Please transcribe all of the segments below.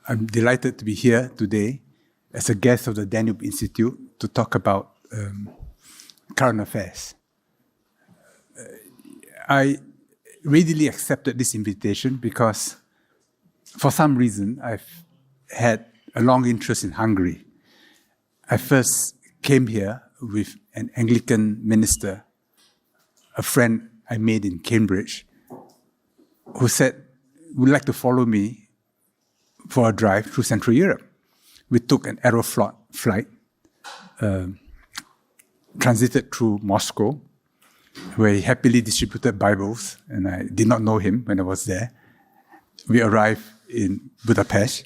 I'm delighted to be here today as a guest of the Danube Institute to talk about current affairs. I readily accepted this invitation because for some reason I've had a long interest in Hungary. I first came here with an Anglican minister, a friend I made in Cambridge, who said, would like to follow me for a drive through Central Europe. We took an Aeroflot flight, transited through Moscow, where he happily distributed Bibles, and I did not know him when I was there. We arrived in Budapest,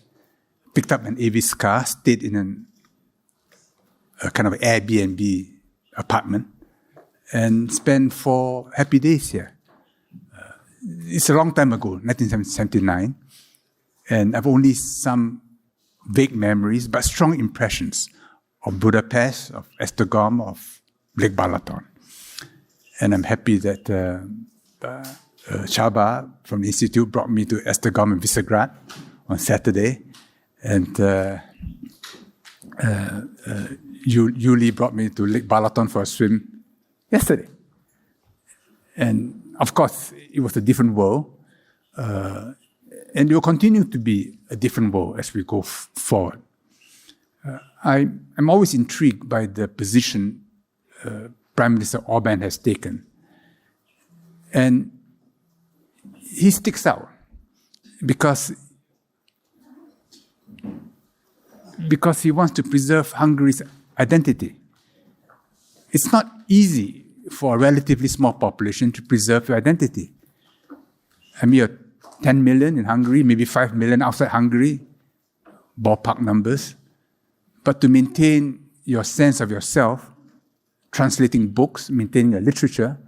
picked up an Avis car, stayed in a kind of Airbnb apartment, and spent 4 happy days here. It's a long time ago, 1979, and I've only some vague memories, but strong impressions of Budapest, of Esztergom, of Lake Balaton. And I'm happy that Csaba from the Institute brought me to Esztergom and Visegrad on Saturday, and Yuli brought me to Lake Balaton for a swim yesterday. And of course, it was a different world, and it will continue to be a different world as we go forward. I'm always intrigued by the position Prime Minister Orban has taken. And he sticks out because he wants to preserve Hungary's identity. It's not easy for a relatively small population to preserve your identity. I mean, you're 10 million in Hungary, maybe 5 million outside Hungary, ballpark numbers. But to maintain your sense of yourself, translating books, maintaining a literature,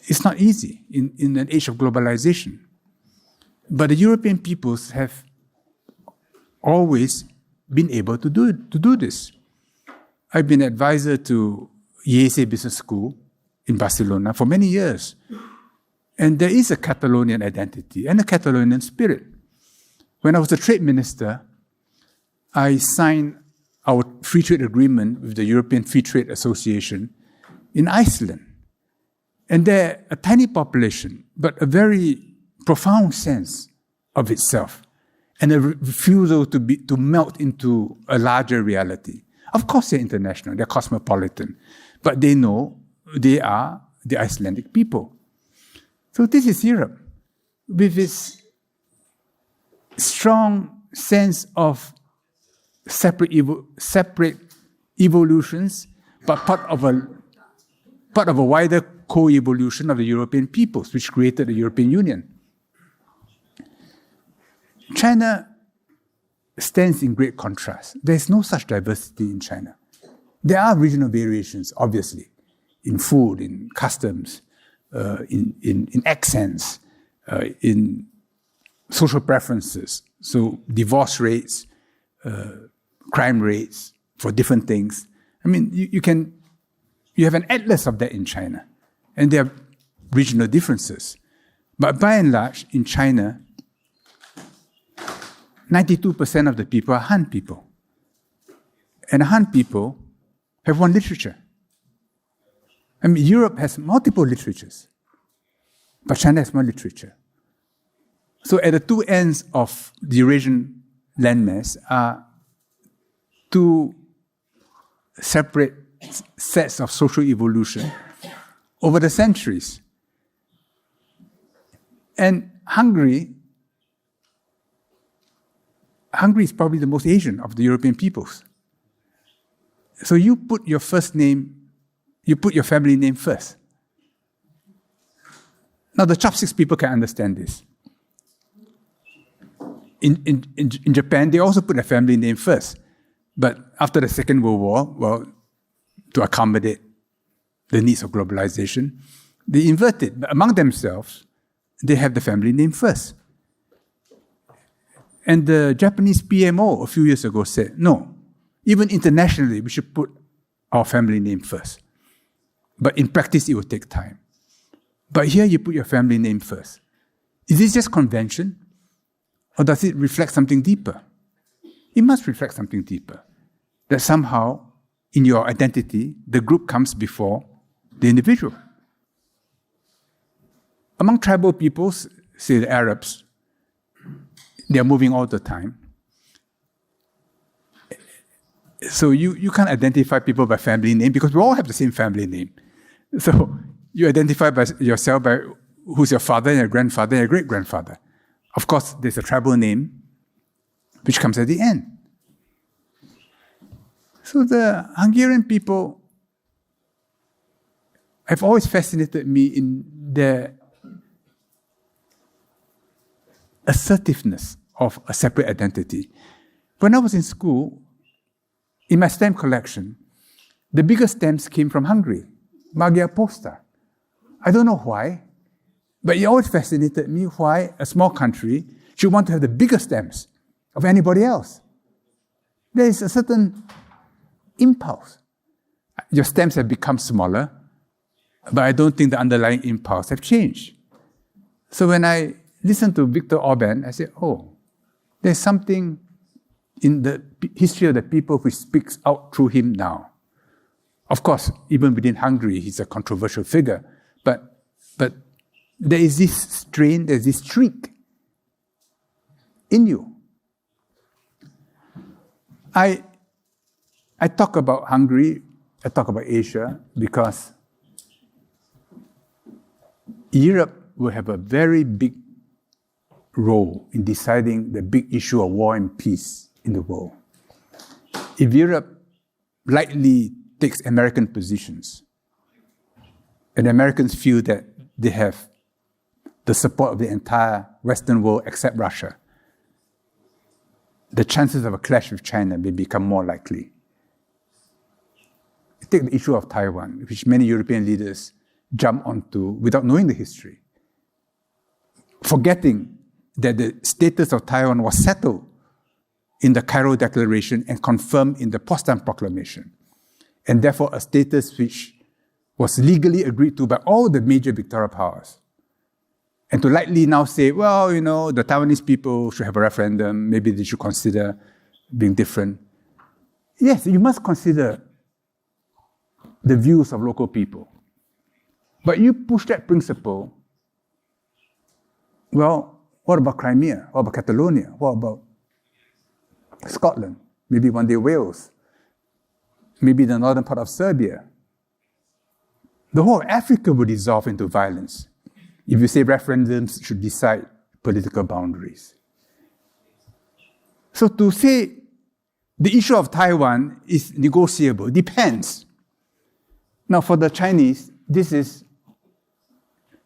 it's not easy in an age of globalization. But the European peoples have always been able to do this. I've been advisor to IESE Business School in Barcelona for many years. And there is a Catalonian identity and a Catalonian spirit. When I was a trade minister, I signed our free trade agreement with the European Free Trade Association in Iceland. And they're a tiny population, but a very profound sense of itself and a refusal to melt into a larger reality. Of course, they're international, they're cosmopolitan, but they know they are the Icelandic people. So this is Europe, with its strong sense of separate evolutions, but part of a wider co-evolution of the European peoples, which created the European Union. China stands in great contrast. There's no such diversity in China. There are regional variations, obviously, in food, in customs, in accents, in social preferences. So divorce rates, crime rates for different things. I mean, you have an atlas of that in China, and there are regional differences. But by and large, in China, 92% of the people are Han people. And Han people have one literature. I mean, Europe has multiple literatures, but China has one literature. So at the two ends of the Eurasian landmass are two separate sets of social evolution over the centuries. And Hungary is probably the most Asian of the European peoples. So you put your family name first. Now the chopsticks people can understand this. In Japan, they also put their family name first. But after the Second World War, well, to accommodate the needs of globalization, they inverted. But among themselves, they have the family name first. And the Japanese PMO a few years ago said, no, even internationally, we should put our family name first. But in practice, it will take time. But here you put your family name first. Is this just convention? Or does it reflect something deeper? It must reflect something deeper. That somehow, in your identity, the group comes before the individual. Among tribal peoples, say the Arabs, they are moving all the time. So you can't identify people by family name because we all have the same family name. So you identify by yourself by who's your father and your grandfather and your great-grandfather. Of course, there's a tribal name which comes at the end. So the Hungarian people have always fascinated me in their assertiveness of a separate identity. When I was in school, in my stamp collection, the biggest stamps came from Hungary, Magyar Posta. I don't know why, but it always fascinated me why a small country should want to have the biggest stamps of anybody else. There is a certain impulse. Your stamps have become smaller, but I don't think the underlying impulse have changed. So when I listened to Viktor Orban, I said, oh, there's something in the history of the people which speaks out through him now. Of course, even within Hungary, he's a controversial figure, but there is this strain, there's this streak in you. I talk about Hungary, I talk about Asia, because Europe will have a very big role in deciding the big issue of war and peace in the world. If Europe lightly takes American positions, and Americans feel that they have the support of the entire Western world except Russia, the chances of a clash with China may become more likely. Take the issue of Taiwan, which many European leaders jump onto without knowing the history, forgetting that the status of Taiwan was settled in the Cairo Declaration and confirmed in the Potsdam Proclamation, and therefore a status which was legally agreed to by all the major Victoria powers. And to lightly now say, well, the Taiwanese people should have a referendum, maybe they should consider being different. Yes, you must consider the views of local people. But you push that principle, well, what about Crimea? What about Catalonia? What about Scotland? Maybe one day Wales? Maybe the northern part of Serbia? The whole of Africa would dissolve into violence if you say referendums should decide political boundaries. So to say the issue of Taiwan is negotiable depends. Now for the Chinese, this is,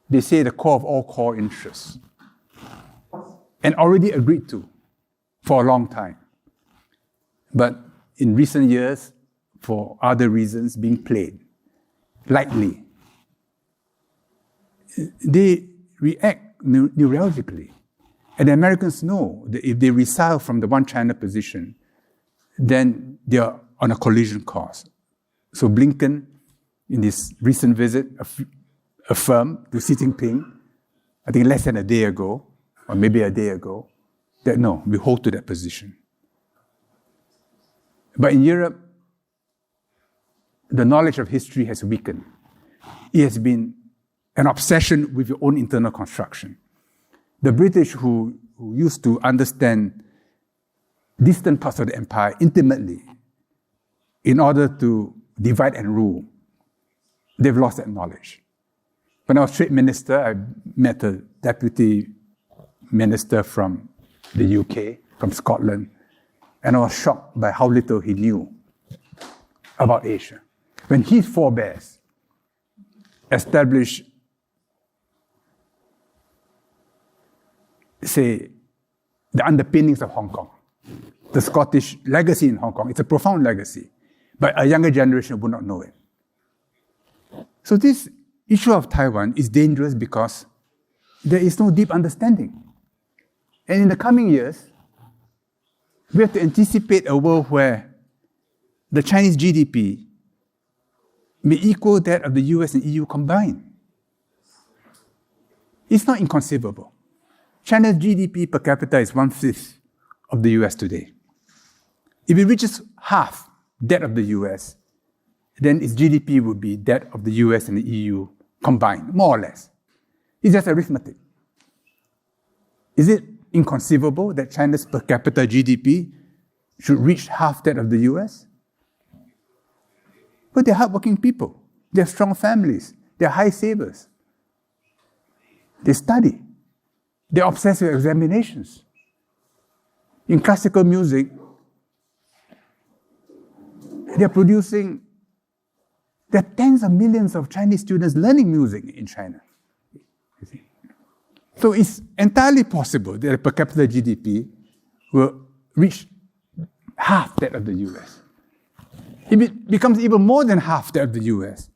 they say, the core of all core interests, and already agreed to for a long time. But in recent years, for other reasons, being played lightly. They react neurologically. And the Americans know that if they resile from the one China position, then they are on a collision course. So Blinken, in his recent visit, affirmed to Xi Jinping, I think less than a day ago, or maybe a day ago, that no, we hold to that position. But in Europe, the knowledge of history has weakened. It has been an obsession with your own internal construction. The British, who used to understand distant parts of the empire intimately in order to divide and rule, they've lost that knowledge. When I was trade minister, I met a deputy minister from the UK, from Scotland, and I was shocked by how little he knew about Asia. When his forebears established, say, the underpinnings of Hong Kong, the Scottish legacy in Hong Kong, it's a profound legacy, but a younger generation would not know it. So this issue of Taiwan is dangerous because there is no deep understanding. And in the coming years, we have to anticipate a world where the Chinese GDP may equal that of the US and EU combined. It's not inconceivable. China's GDP per capita is 1/5 of the US today. If it reaches half that of the US, then its GDP would be that of the US and the EU combined, more or less. It's just arithmetic. Is it inconceivable that China's per capita GDP should reach half that of the US? But they're hardworking people. They have strong families. They're high savers. They study. They're obsessed with examinations. In classical music, there are tens of millions of Chinese students learning music in China. So it's entirely possible that the per capita GDP will reach half that of the US. If it becomes even more than half that of the US,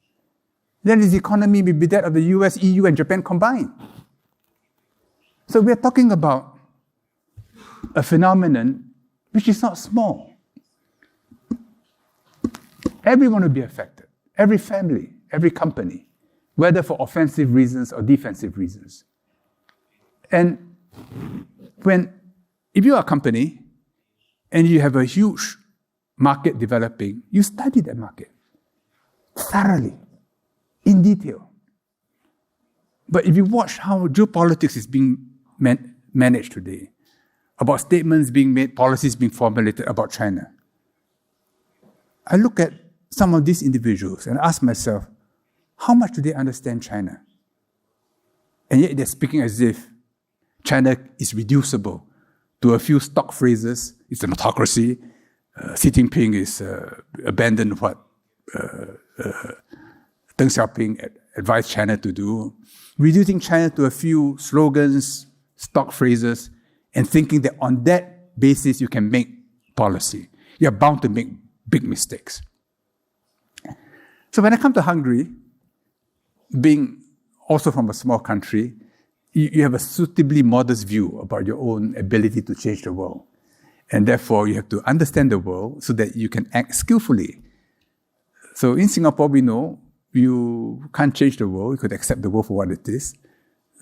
then its economy will be that of the US, EU, and Japan combined. So we're talking about a phenomenon which is not small. Everyone will be affected. Every family, every company, whether for offensive reasons or defensive reasons. And if you are a company and you have a huge market developing, you study that market thoroughly, in detail. But if you watch how geopolitics is being managed today, about statements being made, policies being formulated about China, I look at some of these individuals and ask myself, how much do they understand China? And yet they're speaking as if China is reducible to a few stock phrases. It's an autocracy. Xi Jinping is abandoned what Deng Xiaoping advised China to do. Reducing China to a few slogans, stock phrases, and thinking that on that basis you can make policy. You're bound to make big mistakes. So when I come to Hungary, being also from a small country, you have a suitably modest view about your own ability to change the world. And therefore, you have to understand the world so that you can act skillfully. So in Singapore, we know you can't change the world. You could accept the world for what it is.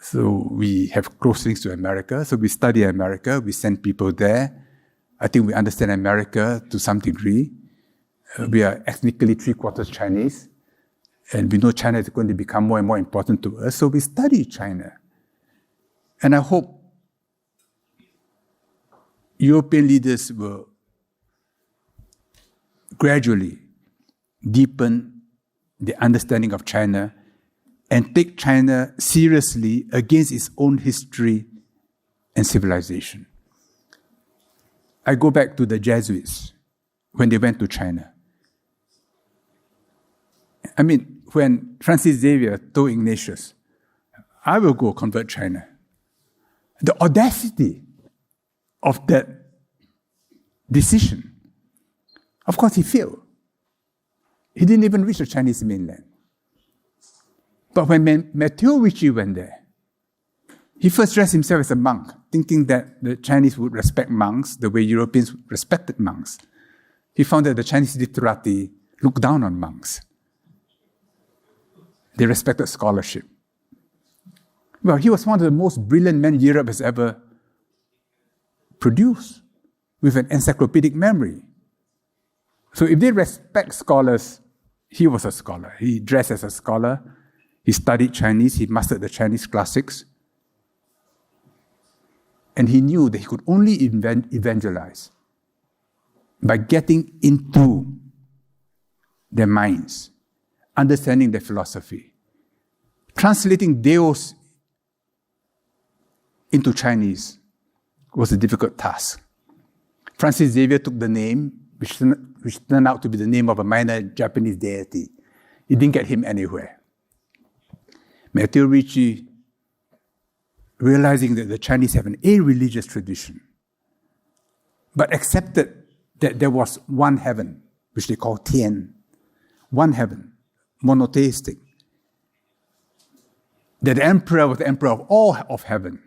So we have close links to America. So we study America. We send people there. I think we understand America to some degree. We are ethnically 3/4 Chinese. And we know China is going to become more and more important to us. So we study China. And I hope European leaders will gradually deepen the understanding of China and take China seriously against its own history and civilization. I go back to the Jesuits when they went to China. I mean, when Francis Xavier told Ignatius, I will go convert China. The audacity of that decision. Of course, he failed. He didn't even reach the Chinese mainland. But when Matteo Ricci went there, he first dressed himself as a monk, thinking that the Chinese would respect monks the way Europeans respected monks. He found that the Chinese literati looked down on monks. They respected scholarship. Well, he was one of the most brilliant men Europe has ever produced, with an encyclopedic memory. So if they respect scholars, he was a scholar. He dressed as a scholar. He studied Chinese. He mastered the Chinese classics. And he knew that he could only evangelize by getting into their minds, understanding their philosophy. Translating Deus into Chinese was a difficult task. Francis Xavier took the name, which turned out to be the name of a minor Japanese deity. It didn't get him anywhere. Matteo Ricci, realizing that the Chinese have an a-religious tradition, but accepted that there was one heaven, which they call Tian, one heaven, monotheistic, that the emperor was the emperor of all of heaven,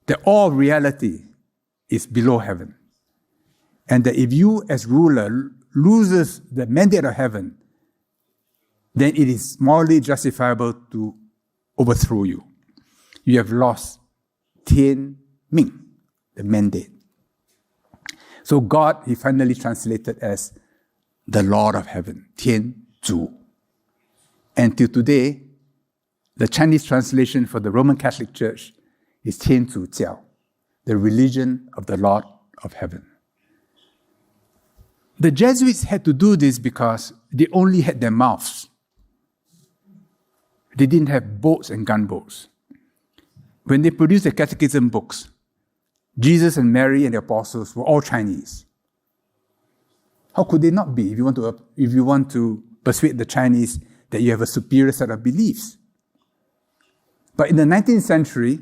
that all reality is below heaven, and that if you as ruler loses the mandate of heaven, then it is morally justifiable to overthrow you. You have lost 天命, the mandate. So God, he finally translated as the Lord of Heaven, 天主. And till today, the Chinese translation for the Roman Catholic Church is 天主教, the religion of the Lord of Heaven. The Jesuits had to do this because they only had their mouths. They didn't have boats and gunboats. When they produced the catechism books, Jesus and Mary and the apostles were all Chinese. How could they not be if you want to persuade the Chinese that you have a superior set of beliefs? But in the 19th century,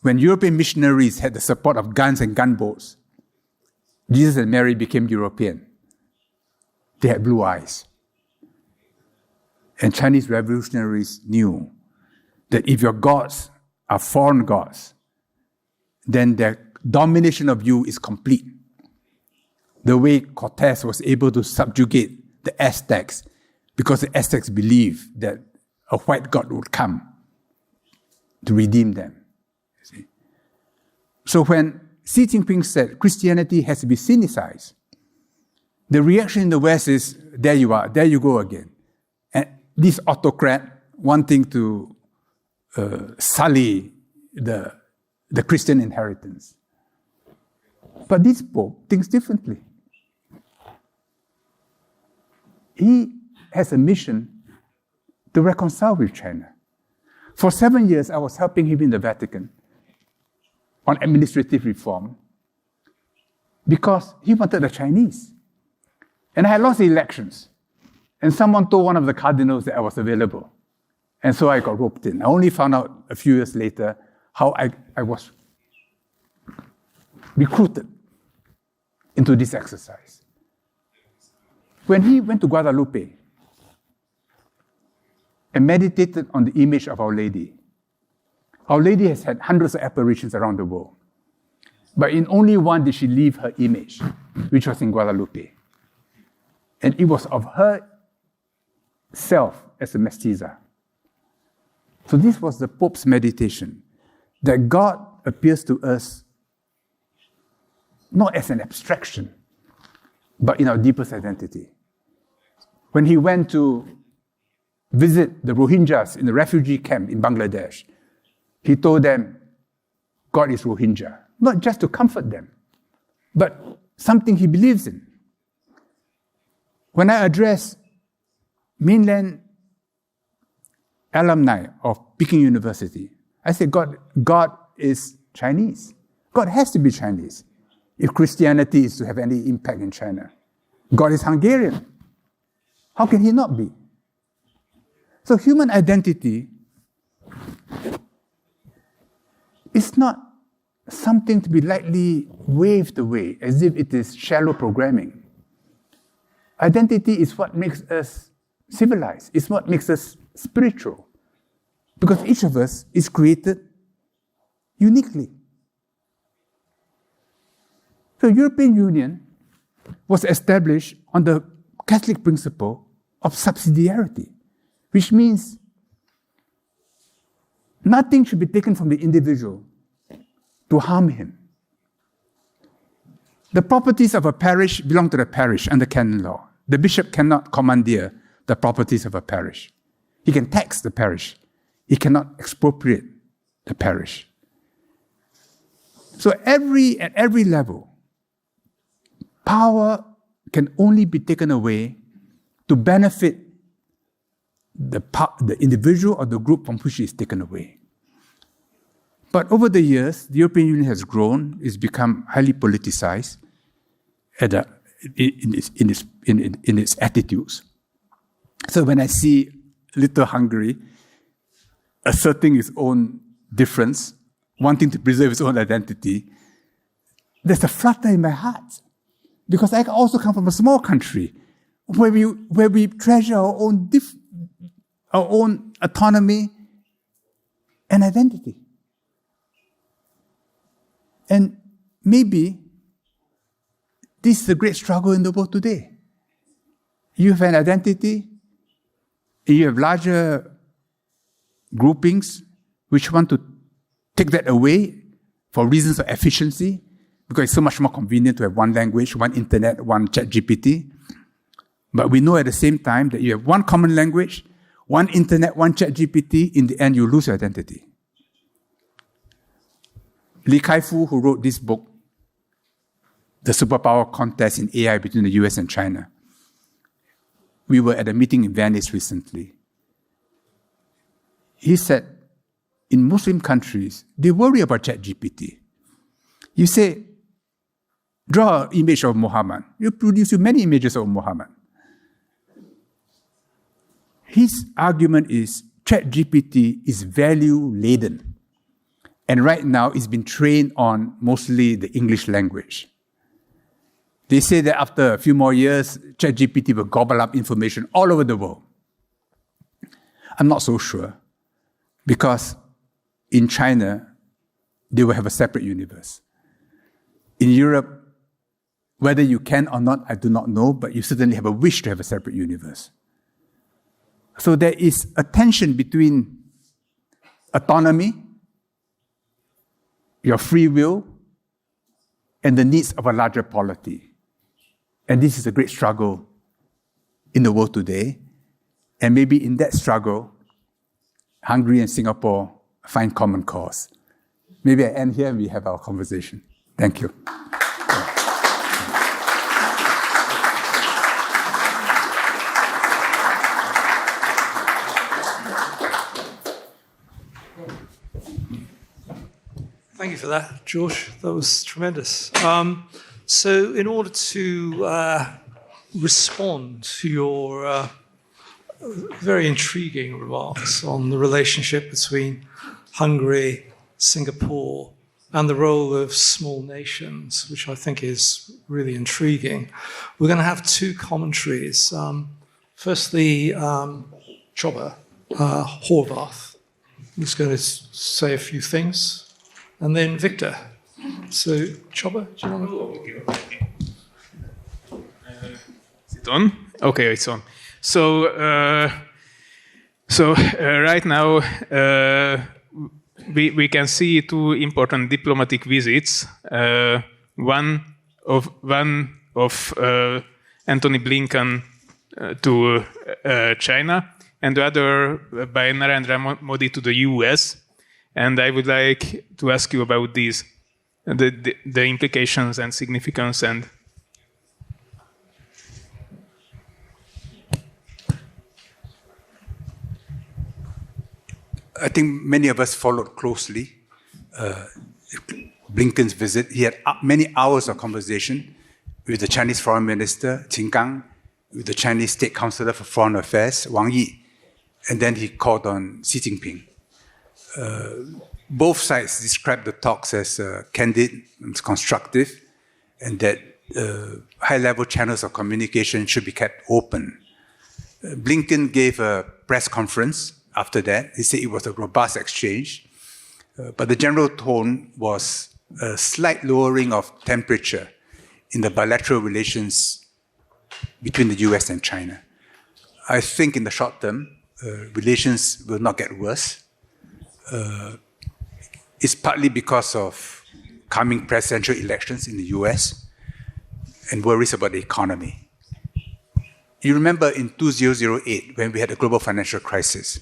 when European missionaries had the support of guns and gunboats, Jesus and Mary became European. They had blue eyes. And Chinese revolutionaries knew that if your gods are foreign gods, then their domination of you is complete. The way Cortez was able to subjugate the Aztecs because the Aztecs believed that a white god would come to redeem them. You see? So when Xi Jinping said Christianity has to be sinicized, the reaction in the West is, there you are, there you go again. And this autocrat wanting to sully the Christian inheritance. But this Pope thinks differently. He has a mission to reconcile with China. For 7 years, I was helping him in the Vatican on administrative reform because he wanted the Chinese. And I had lost the elections. And someone told one of the cardinals that I was available. And so I got roped in. I only found out a few years later how I was recruited into this exercise. When he went to Guadalupe and meditated on the image of Our Lady has had hundreds of apparitions around the world. But in only one did she leave her image, which was in Guadalupe. And it was of her self as a mestiza. So this was the Pope's meditation, that God appears to us not as an abstraction, but in our deepest identity. When he went to visit the Rohingyas in the refugee camp in Bangladesh, he told them, God is Rohingya, not just to comfort them, but something he believes in. When I address mainland alumni of Peking University, I say, God is Chinese. God has to be Chinese if Christianity is to have any impact in China. God is Hungarian. How can he not be? So human identity is not something to be lightly waved away as if it is shallow programming. Identity is what makes us civilized. It's what makes us spiritual. Because each of us is created uniquely. The European Union was established on the Catholic principle of subsidiarity, which means nothing should be taken from the individual to harm him. The properties of a parish belong to the parish under canon law. The bishop cannot commandeer the properties of a parish. He can tax the parish. He cannot expropriate the parish. So at every level, power can only be taken away to benefit the individual or the group from which it is taken away. But over the years, the European Union has grown, it's become highly politicized in its attitudes. So when I see little Hungary asserting its own difference, wanting to preserve its own identity, there's a flutter in my heart. Because I also come from a small country where we treasure our own autonomy and identity. And maybe this is a great struggle in the world today. You have an identity, and you have larger groupings which want to take that away for reasons of efficiency, because it's so much more convenient to have one language, one internet, one ChatGPT. But we know at the same time that you have one common language, one internet, one ChatGPT, in the end you lose your identity. Li Kai-fu, who wrote this book, The Superpower Contest in AI Between the US and China, we were at a meeting in Venice recently. He said, in Muslim countries, they worry about ChatGPT. You say, draw an image of Muhammad. You produce many images of Muhammad. His argument is ChatGPT is value-laden. And right now, it's been trained on mostly the English language. They say that after a few more years, ChatGPT will gobble up information all over the world. I'm not so sure, because in China, they will have a separate universe. In Europe, whether you can or not, I do not know, but you certainly have a wish to have a separate universe. So there is a tension between autonomy, your free will, and the needs of a larger polity. And this is a great struggle in the world today. And maybe in that struggle, Hungary and Singapore find common cause. Maybe I end here and we have our conversation. Thank you. Thank you for that, George. That was tremendous. So in order to respond to your very intriguing remarks on the relationship between Hungary, Singapore, and the role of small nations, which I think is really intriguing, we're going to have two commentaries. Firstly, Csaba Horváth is going to say a few things, and then Victor. So, Csaba, do you want to... Is it on? Okay, it's on. So right now we can see two important diplomatic visits. One of Antony Blinken to China, and the other by Narendra Modi to the US. And I would like to ask you about these, the implications and significance and. I think many of us followed closely Blinken's visit. He had many hours of conversation with the Chinese Foreign Minister, Qin, with the Chinese State Councillor for Foreign Affairs, Wang Yi, and then he called on Xi Jinping. Both sides described the talks as candid and constructive, and that high-level channels of communication should be kept open. Blinken gave a press conference after that. He said it was a robust exchange, but the general tone was a slight lowering of temperature in the bilateral relations between the US and China. I think in the short term, relations will not get worse. It's partly because of coming presidential elections in the US and worries about the economy. You remember in 2008, when we had a global financial crisis,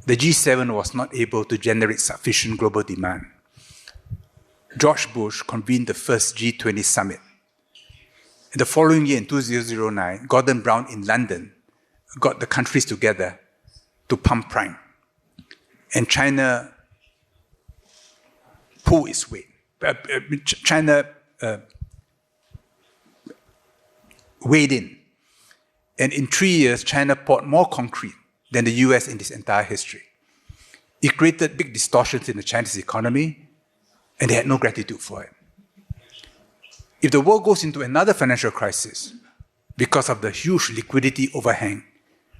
the G7 was not able to generate sufficient global demand. George Bush convened the first G20 summit. In the following year, in 2009, Gordon Brown in London got the countries together to pump prime. And China pulled its weight. China weighed in. And in 3 years, China poured more concrete than the US in its entire history. It created big distortions in the Chinese economy, and they had no gratitude for it. If the world goes into another financial crisis because of the huge liquidity overhang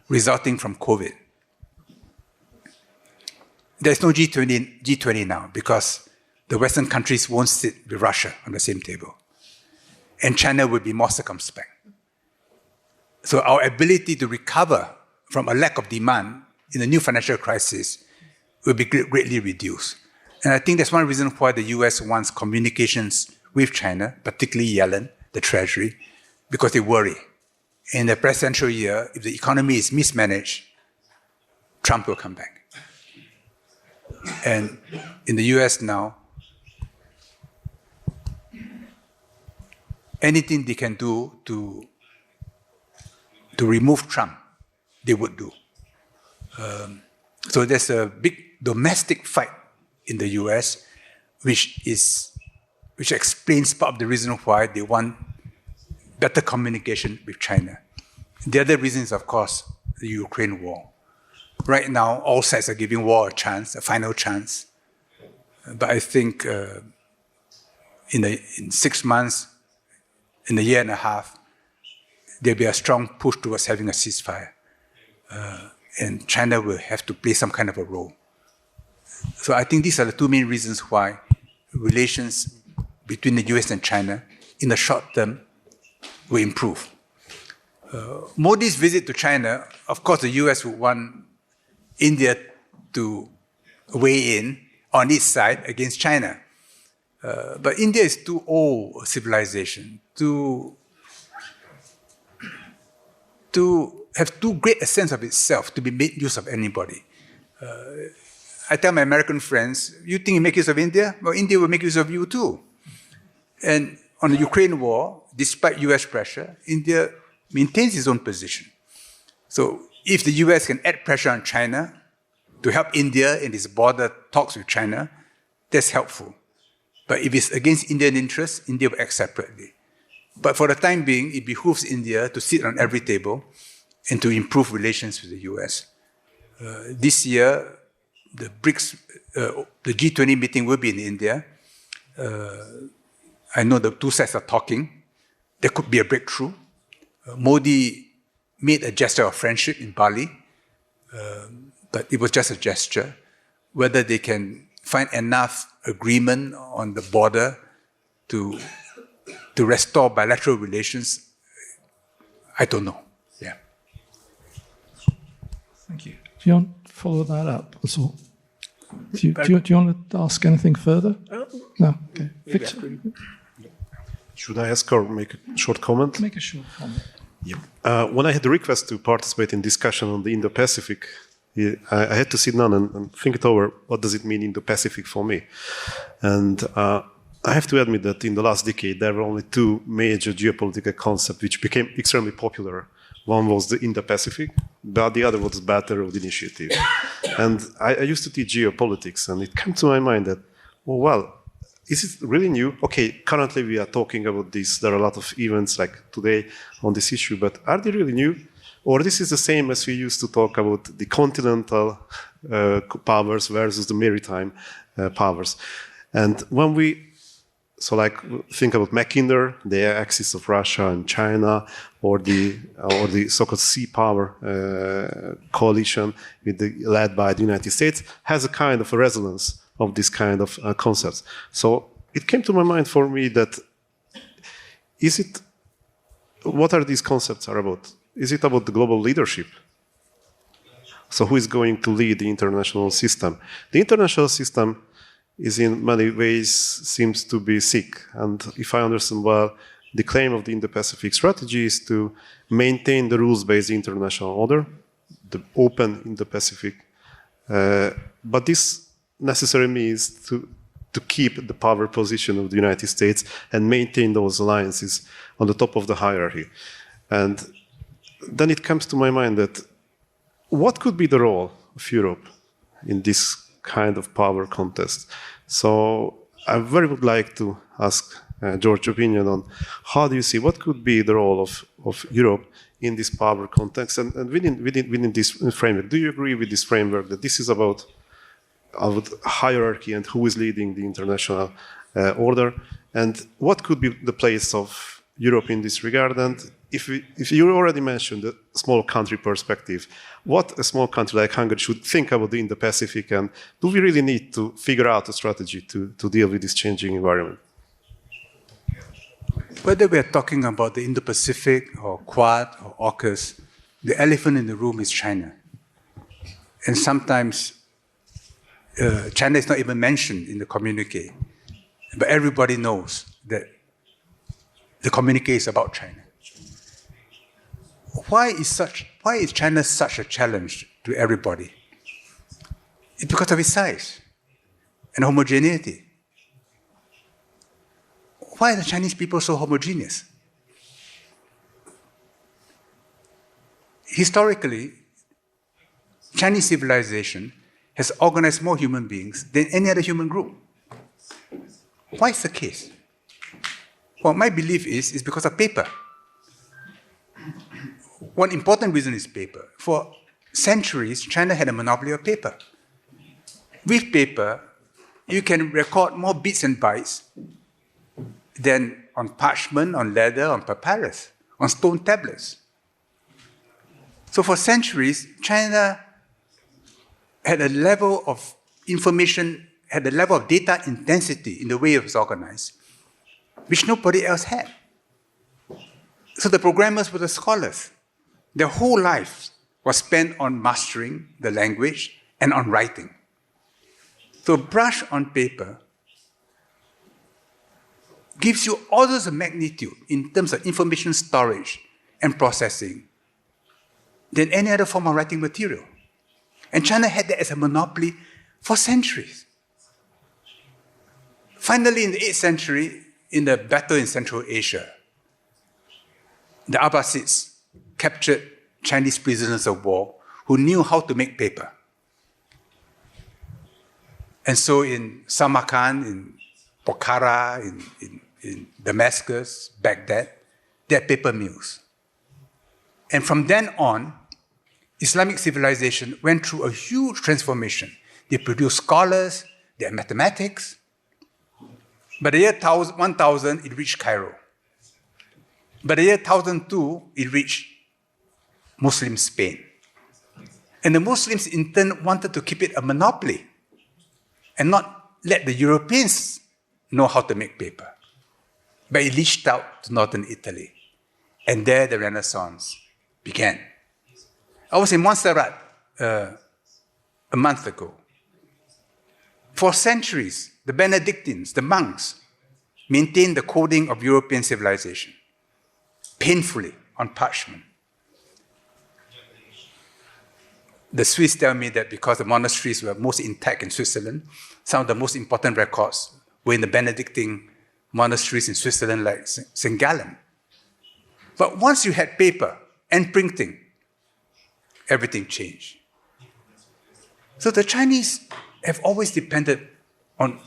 resulting from COVID, there's no G20 now because the Western countries won't sit with Russia on the same table. And China will be more circumspect. So our ability to recover from a lack of demand in a new financial crisis will be greatly reduced. And I think that's one reason why the US wants communications with China, particularly Yellen, the Treasury, because they worry. In the presidential year, if the economy is mismanaged, Trump will come back. And in the US now, anything they can do to remove Trump, they would do. So there's a big domestic fight in the US, which explains part of the reason why they want better communication with China. The other reason is, of course, the Ukraine war. Right now, all sides are giving war a chance, a final chance. But I think in 6 months, in a year and a half, there'll be a strong push towards having a ceasefire. And China will have to play some kind of a role. So I think these are the two main reasons why relations between the US and China in the short term will improve. Modi's visit to China, of course, the US would want India to weigh in on its side against China. But India is too old a civilization to have too great a sense of itself to be made use of anybody. I tell my American friends, you think you make use of India? Well, India will make use of you too. And on the Ukraine war, despite US pressure, India maintains its own position. So if the US can add pressure on China to help India in its border talks with China, that's helpful. But if it's against Indian interests, India will act separately. But for the time being, it behooves India to sit on every table and to improve relations with the US. This year, the BRICS, the G20 meeting will be in India. I know the two sides are talking. There could be a breakthrough. Modi made a gesture of friendship in Bali, but it was just a gesture. Whether they can find enough agreement on the border to restore bilateral relations, I don't know. Yeah. Thank you. Do you want to follow that up? That's all. Do you want to ask anything further? No? Okay. Victor? Should I ask or make a short comment? Make a short comment. Yeah. When I had the request to participate in discussion on the Indo-Pacific, I had to sit down and think it over. What does it mean Indo-Pacific for me? And I have to admit that in the last decade, there were only two major geopolitical concepts which became extremely popular. One was the Indo-Pacific, but the other was the Belt and Road Initiative. And I used to teach geopolitics, and it came to my mind that, oh, well, is it really new? Okay, currently we are talking about this. There are a lot of events like today on this issue, but are they really new? Or this is the same as we used to talk about the continental powers versus the maritime powers. And when we think about Mackinder, the axis of Russia and China, or the so-called sea power coalition led by the United States, has a kind of a resonance of this kind of concepts. So it came to my mind for me that what are these concepts are about? Is it about the global leadership? So who is going to lead the international system? The international system is in many ways seems to be sick. And if I understand well, the claim of the Indo-Pacific strategy is to maintain the rules-based international order, the open Indo-Pacific. But this necessarily means to keep the power position of the United States and maintain those alliances on the top of the hierarchy. And then it comes to my mind that what could be the role of Europe in this kind of power contest? So I very would like to ask George's opinion on how do you see what could be the role of Europe in this power context and within this framework. Do you agree with this framework that this is about hierarchy and who is leading the international order? And what could be the place of Europe in this regard? And if you already mentioned the small country perspective, what a small country like Hungary should think about the Indo-Pacific, and do we really need to figure out a strategy to deal with this changing environment? Whether we are talking about the Indo-Pacific or Quad or AUKUS, the elephant in the room is China. And sometimes China is not even mentioned in the communique, but everybody knows that the communique is about China. Why is China such a challenge to everybody? It's because of its size and homogeneity. Why are the Chinese people so homogeneous? Historically, Chinese civilization has organized more human beings than any other human group. Why is the case? Well, my belief is because of paper. One important reason is paper. For centuries, China had a monopoly of paper. With paper, you can record more bits and bytes than on parchment, on leather, on papyrus, on stone tablets. So for centuries, China had a level of information, had a level of data intensity in the way it was organized, which nobody else had. So the programmers were the scholars. Their whole life was spent on mastering the language and on writing. So brush on paper gives you orders of magnitude in terms of information storage and processing than any other form of writing material. And China had that as a monopoly for centuries. Finally, in the 8th century, in the battle in Central Asia, the Abbasids captured Chinese prisoners of war who knew how to make paper. And so in Samarkand, in Pokhara, in Damascus, Baghdad, there are paper mills. And from then on, Islamic civilization went through a huge transformation. They produced scholars, they had mathematics. By the year 1000, it reached Cairo. By the year 1002, it reached Muslim Spain. And the Muslims in turn wanted to keep it a monopoly and not let the Europeans know how to make paper. But it reached out to northern Italy. And there the Renaissance began. I was in Montserrat a month ago. For centuries, the Benedictines, the monks, maintained the coding of European civilization, painfully on parchment. The Swiss tell me that because the monasteries were most intact in Switzerland, some of the most important records were in the Benedictine monasteries in Switzerland, like St. Gallen. But once you had paper and printing, everything changed. So the Chinese have always depended on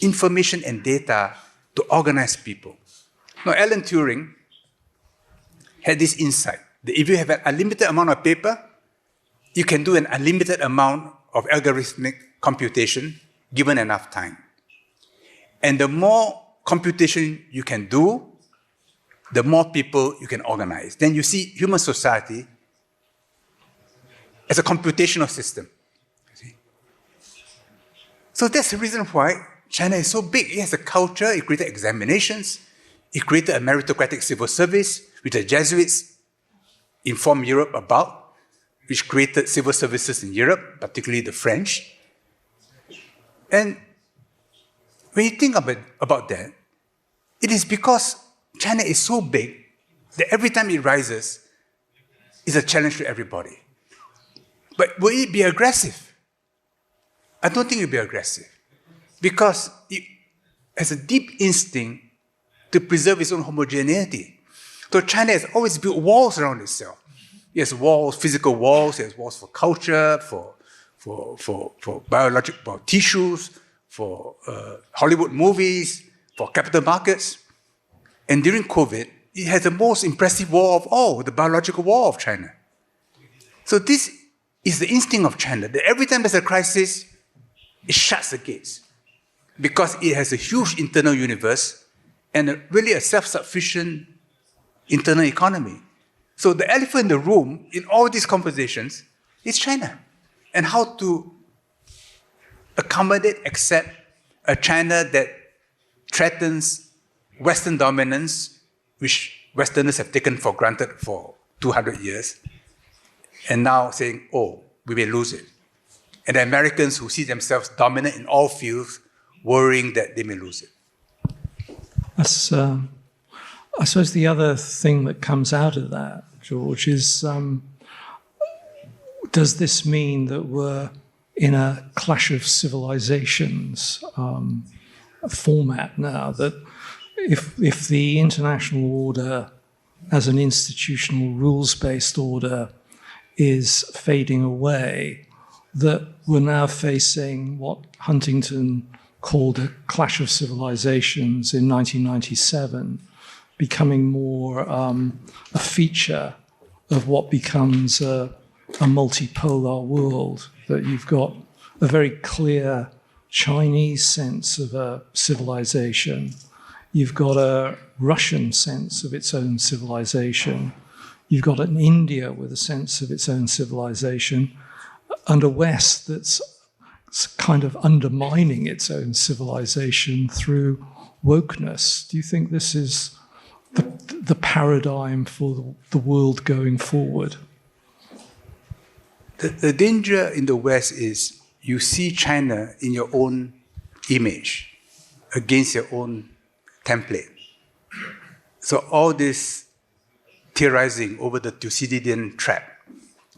information and data to organize people. Now, Alan Turing had this insight that if you have an unlimited amount of paper, you can do an unlimited amount of algorithmic computation given enough time. And the more computation you can do, the more people you can organize. Then you see human society as a computational system. See? So that's the reason why China is so big. It has a culture, it created examinations, it created a meritocratic civil service, which the Jesuits informed Europe about, which created civil services in Europe, particularly the French. And when you think about that, it is because China is so big that every time it rises, it's a challenge to everybody. But will it be aggressive? I don't think it will be aggressive, because it has a deep instinct to preserve its own homogeneity. So China has always built walls around itself. It has walls, physical walls, it has walls for culture, for biological tissues, for Hollywood movies, for capital markets. And during COVID, it has the most impressive wall of all, the biological wall of China. So this is the instinct of China, that every time there's a crisis, it shuts the gates, because it has a huge internal universe and really a self-sufficient internal economy. So the elephant in the room in all these conversations is China, and how to accommodate, accept a China that threatens Western dominance, which Westerners have taken for granted for 200 years, and now saying, oh, we may lose it. and the Americans who see themselves dominant in all fields, worrying that they may lose it. That's, I suppose the other thing that comes out of that, George, is does this mean that we're in a clash of civilizations format now? That if the international order as an institutional rules-based order is fading away, that we're now facing what Huntington called a clash of civilizations in 1997, becoming more a feature of what becomes a multipolar world, that you've got a very clear Chinese sense of a civilization, you've got a Russian sense of its own civilization, you've got an India with a sense of its own civilization, and a West that's kind of undermining its own civilization through wokeness. Do you think this is the paradigm for the world going forward? The danger in the West is you see China in your own image against your own template. So all this theorizing over the Thucydidean trap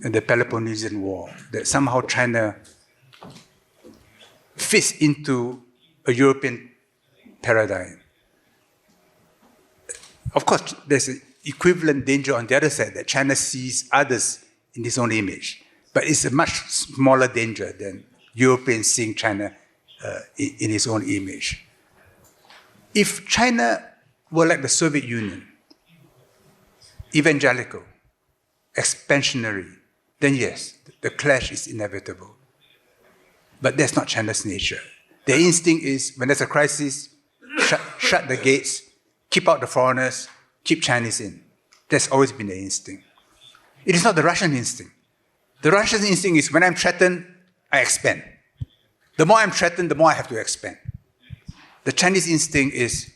and the Peloponnesian War, that somehow China fits into a European paradigm. Of course, there's an equivalent danger on the other side, that China sees others in its own image. But it's a much smaller danger than Europeans seeing China in its own image. If China were like the Soviet Union, evangelical, expansionary, then yes, the clash is inevitable. But that's not China's nature. Their instinct is, when there's a crisis, shut the gates, keep out the foreigners, keep Chinese in. That's always been their instinct. It is not the Russian instinct. The Russian instinct is, when I'm threatened, I expand. The more I'm threatened, the more I have to expand. The Chinese instinct is,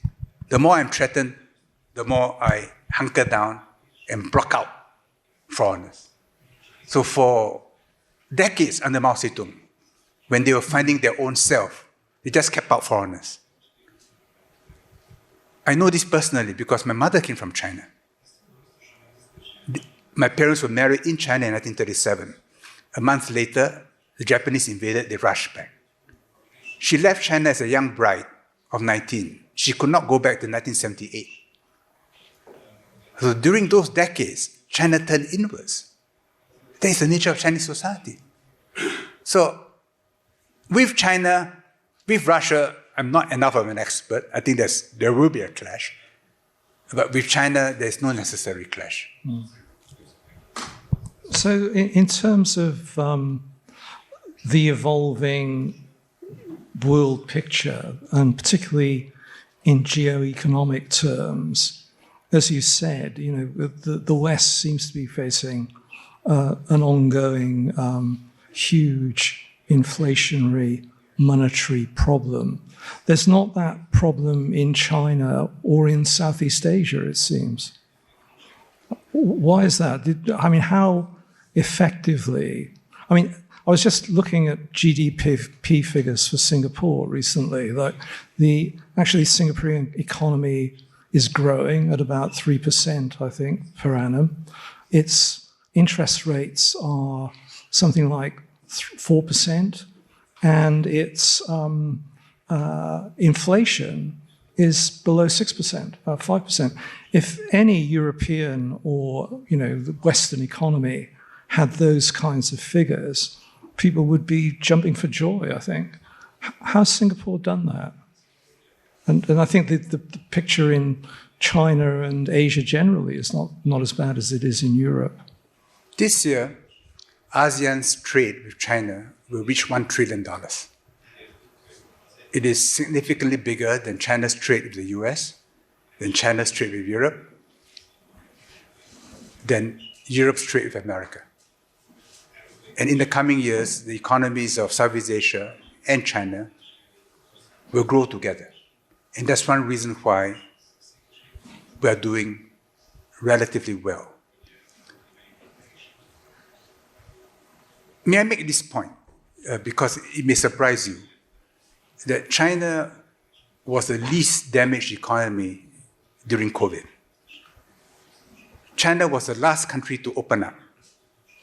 the more I'm threatened, the more I hunker down and block out foreigners. So for decades under Mao Zedong, when they were finding their own self, they just kept out foreigners. I know this personally because my mother came from China. My parents were married in China in 1937. A month later, the Japanese invaded, they rushed back. She left China as a young bride of 19. She could not go back to 1978. So during those decades, China turned inwards. That is the nature of Chinese society. So with China, with Russia, I'm not enough of an expert. I think there will be a clash. But with China, there's no necessary clash. Mm. So in terms of the evolving world picture, and particularly in geo-economic terms, as you said, the West seems to be facing an ongoing huge inflationary monetary problem. There's not that problem in China or in Southeast Asia, it seems. Why is that? How effectively? I was just looking at GDP figures for Singapore recently. Like the Singaporean economy is growing at about 3%, I think, per annum. Its interest rates are something like 4%, and its inflation is below 6%, about 5%. If any European or the Western economy had those kinds of figures, people would be jumping for joy, I think. How's Singapore done that? And I think the picture in China and Asia generally is not as bad as it is in Europe. This year, ASEAN's trade with China will reach $1 trillion. It is significantly bigger than China's trade with the US, than China's trade with Europe, than Europe's trade with America. And in the coming years, the economies of Southeast Asia and China will grow together. And that's one reason why we are doing relatively well. May I make this point? because it may surprise you, that China was the least damaged economy during COVID. China was the last country to open up,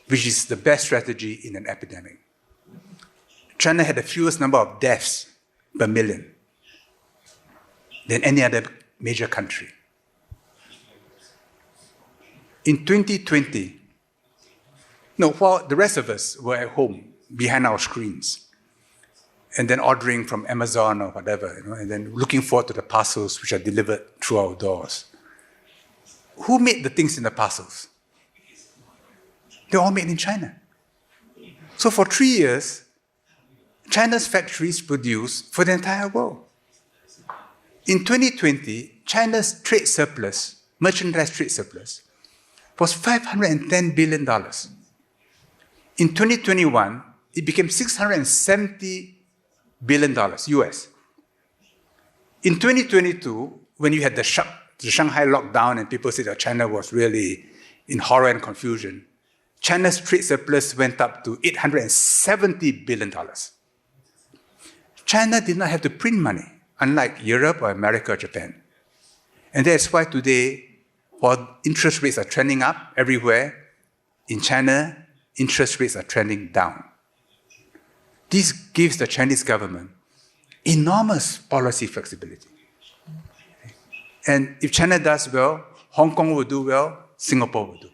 which is the best strategy in an epidemic. China had the fewest number of deaths per million than any other major country. In 2020, while the rest of us were at home behind our screens, and then ordering from Amazon or whatever, and then looking forward to the parcels which are delivered through our doors. Who made the things in the parcels? They're all made in China. So for 3 years, China's factories produced for the entire world. In 2020, China's trade surplus, merchandise trade surplus, was $510 billion. In 2021, it became $670 billion US. In 2022, when you had the Shanghai lockdown and people said that China was really in horror and confusion, China's trade surplus went up to $870 billion. China did not have to print money, unlike Europe or America or Japan. And that's why today, while interest rates are trending up everywhere, in China, interest rates are trending down. This gives the Chinese government enormous policy flexibility. And if China does well, Hong Kong will do well, Singapore will do well.